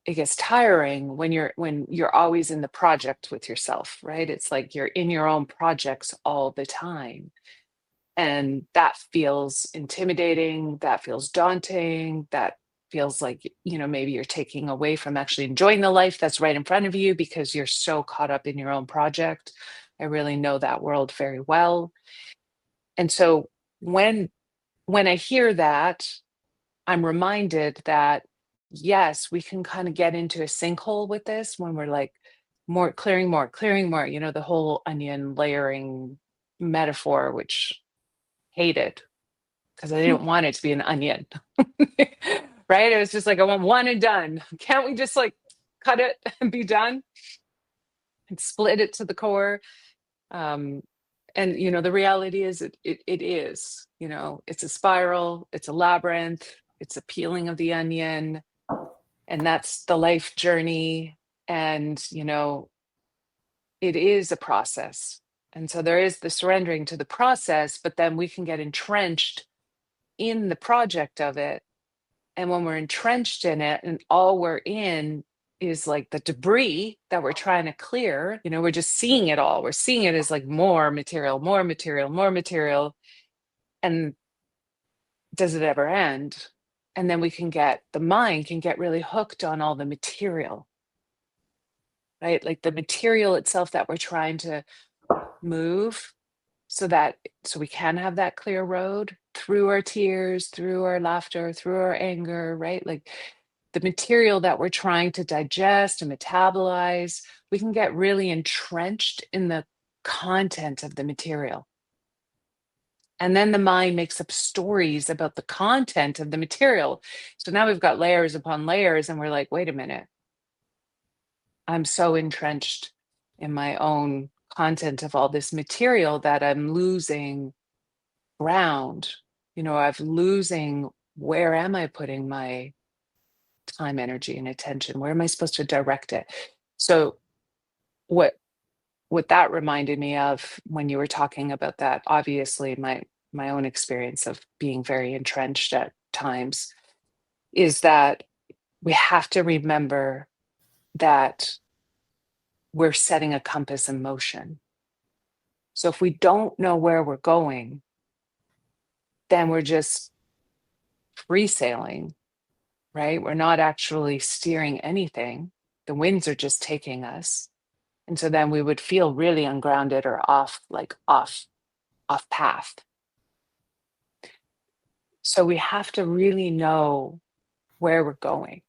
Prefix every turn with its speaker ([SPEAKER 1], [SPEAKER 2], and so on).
[SPEAKER 1] it gets tiring when you're always in the project with yourself, right? It's like you're in your own projects all the time. And that feels intimidating, that feels daunting, that feels like, maybe you're taking away from actually enjoying the life that's right in front of you because you're so caught up in your own project. I really know that world very well. And so when when I hear that, I'm reminded that yes, we can kind of get into a sinkhole with this when we're like more, clearing more, the whole onion layering metaphor, which hated because I didn't want it to be an onion. Right? It was just like, I want one and done. Can't we just like cut it and be done and split it to the core? Um, and the reality is it is, it's a spiral, it's a labyrinth, it's a peeling of the onion, and that's the life journey. And it is a process. And so there is the surrendering to the process, but then we can get entrenched in the project of it. And when we're entrenched in it and all we're in is like the debris that we're trying to clear, we're just seeing it all. We're seeing it as like more material, more material, more material. And does it ever end? And then the mind can get really hooked on all the material, right? Like the material itself that we're trying to move so we can have that clear road through our tears, through our laughter, through our anger, right? Like the material that we're trying to digest and metabolize, we can get really entrenched in the content of the material. And then the mind makes up stories about the content of the material. So now we've got layers upon layers, and we're like, wait a minute, I'm so entrenched in my own content of all this material that I'm losing ground. I'm losing, where am I putting my time, energy, and attention? Where am I supposed to direct it? So what that reminded me of when you were talking about that, obviously my own experience of being very entrenched at times, is that we have to remember that we're setting a compass in motion. So if we don't know where we're going, then we're just free sailing, right? We're not actually steering anything. The winds are just taking us. And so then we would feel really ungrounded or off path. So we have to really know where we're going.